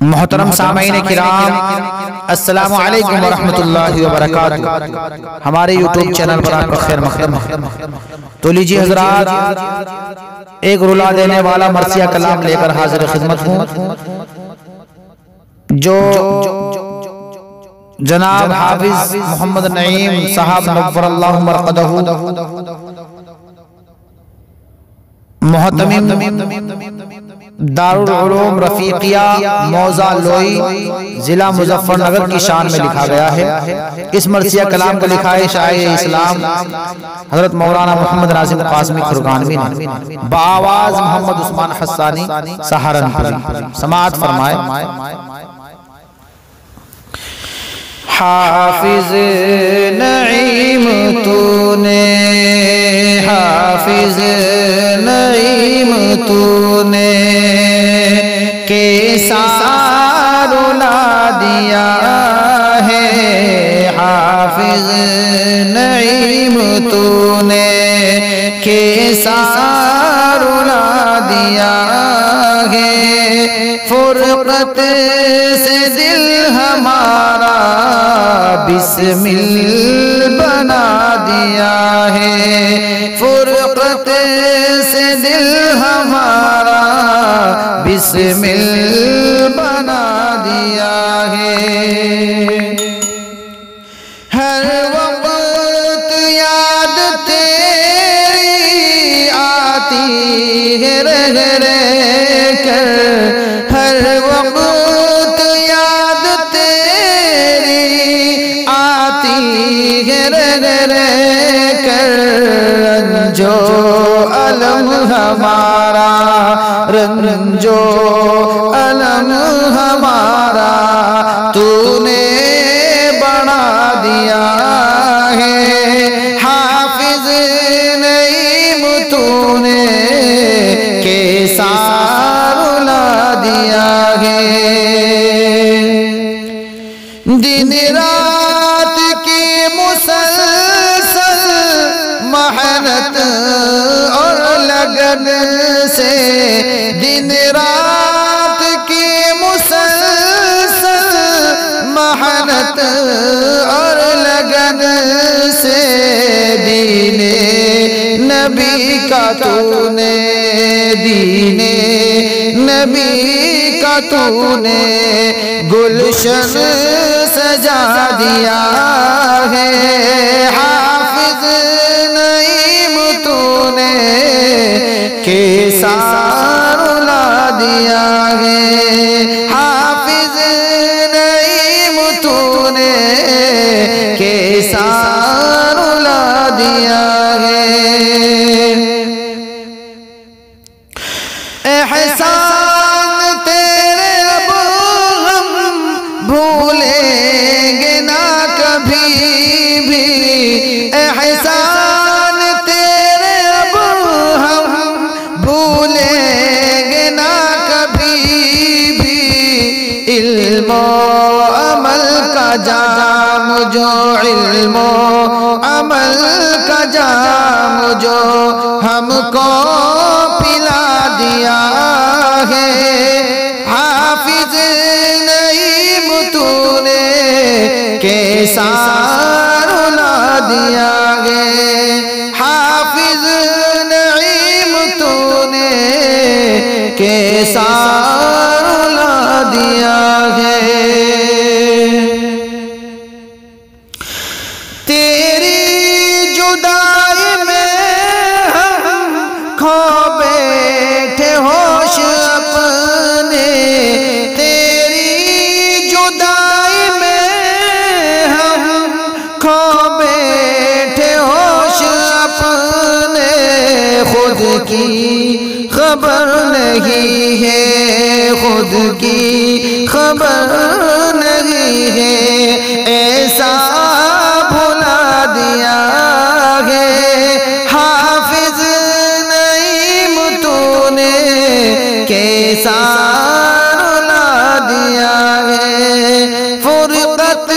मोहतरम सामईन किराम, अस्सलामु अलैकुम वरहमतुल्लाहि वबरकातुहू। हमारे यूट्यूब चैनल पर आपका खैर मक़दम है। तो लीजिए हजरात, एक रुला देने वाला मरसिया कलाम लेकर हाजिर खिदमत हूँ, जो जनाब हाफिज मोहम्मद नईम साहब नव्वरल्लाहु मरक़दहू मोहतमिम दारुल उलूम रफीकिया मौजा लोई जिला मुजफ्फरनगर की शान में लिखा गया है। इस मरसिया कलाम को लिखा है शायर इस्लाम हजरत मौलाना मोहम्मद नाज़िम क़ासिमी खुरगानवी ने, बाआवाज़ मोहम्मद उस्मान हस्सानी सहारनपुरी। समाअत फरमाए। हाफिज नईम तूने, हाफिज नईम तूने कैसा रुला दिया है, हाफिज नईम तूने कैसा रुला दिया है। फुरक़त से दिल हमारा बिस्मिल बना दिया है, फुरक़त से दिल हमारा बिस्मिल बना दिया है। हर वक्त याद तेरी आती है रह रह कर, हर वक्त याद तेरी आती है रह रह कर। रंजो अलम हमारा, रंजो अलम हमारा तूने बना दिया है। हाफिज नईम तूने कैसा रुला दिया है। दिन रात की मुसलसल मेहनत और लगन से, दिन रात की मुसलसल मेहनत और लगन से दीने नबी का तूने, दीने नबी का तूने गुलशन सजा दिया है। हाफिज नईम तूने कैसा रुला दिया है, हाफिज नईम तूने कैसा रुला दिया है। एहसान तेरे अब हम भूलेंगे ना कभी भी, एहसान तेरे अब हम भूलेंगे ना कभी भी। इल्मो अमल का जाम जो, इल्मो अमल का जाम जो हमको पिला दिया है। हाफिज नईम तूने कैसा रुला दिया है, हाफिज नईम तूने कैसा रुला दिया है। तेरी जुदाई में हम खो बैठे होश अपने, तेरी जुदाई में हम खो बैठे होश अपने। खुद की खबर नहीं है, खुद की खबर नहीं है, ऐसा भुला दिया है। हाफिज नईम तूने कैसा रुला दिया है। फुरक़त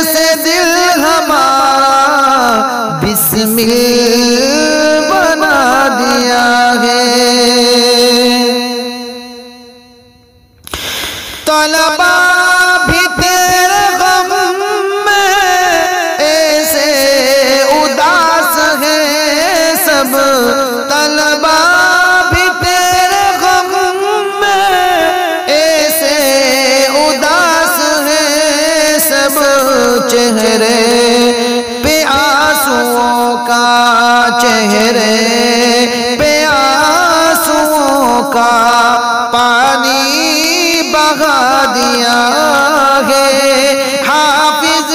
से दिल हमारा बिस्मिल बना दिया है। तलबा भी तेरे गम में ऐसे उदास है सब, तलबा भी तेरे गम में ऐसे उदास है सब। चेहरे पे आंसुओं का, चेहरे पे आंसुओं का पानी बहा दिया है। हाफिज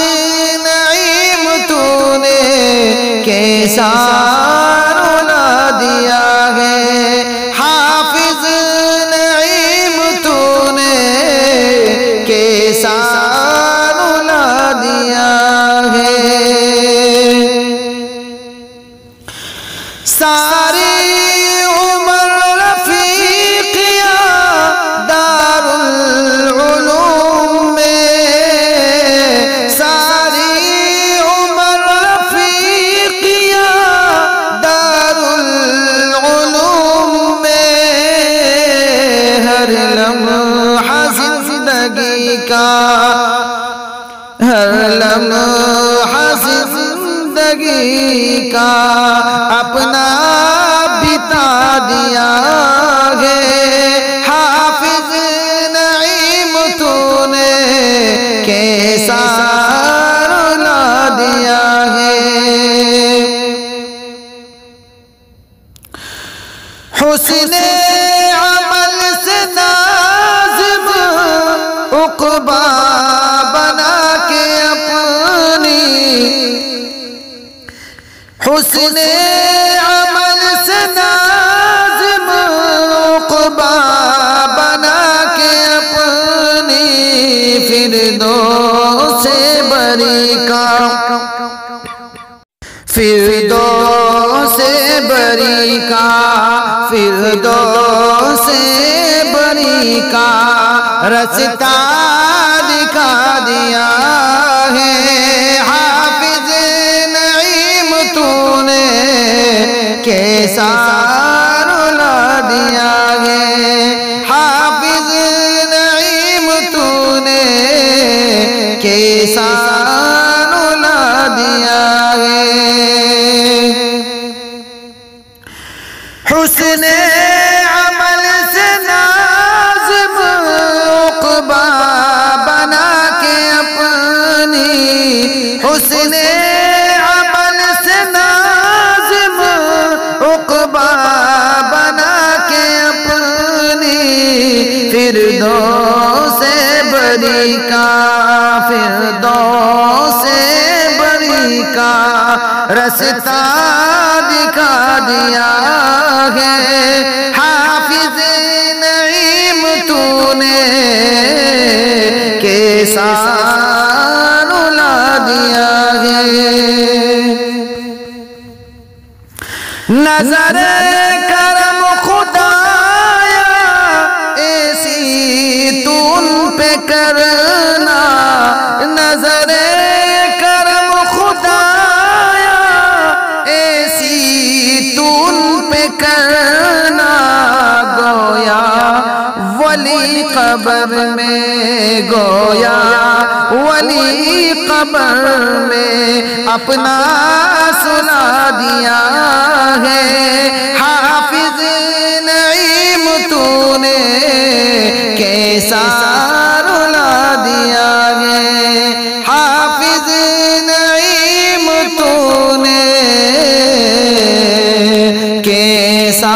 नईम तूने कैसा रुला दिया है। हाफिज नईम तूने कैसा रुला दिया है। सारी हर लम्हा ज़िंदगी का अपना बिता दिया है। हाफिज नईम तूने कैसा रुला दिया है। हुस्ने अमल से नाज़िम उक़बा बना के अपनी, हुस्ने अमल से नाज़िम उक़बा बना के अपनी, फिरदौस से बरी का, फिरदौस से बरी का, फिरदौस से बरी का रास्ता दिखा दिया है। हाफिज नईम तूने कैसा रुला दिया है। हाफिज नईम तूने कैसा रुला दिया है। हुस्ने अमल से नाज़िम उक़बा बना के अपनी, हुस्ने अमल से नाज़िम उक़बा बना के अपनी, फिरदौस से बरी का, फिरदौस से बरी का रास्ता दिखा दिया है। हाफिज नईम तूने कैसा रुला दिया है। नजर करम खुदाया ऐसी तू उन पे करना, नजर करम खुदाया ऐसी तू उन पे करना। गोया वली कब्र में, गोया वली कब्र में अपना सुना दिया है। हाफिज नईम तूने कैसा रुला दिया है। हाफिज नईम तूने कैसा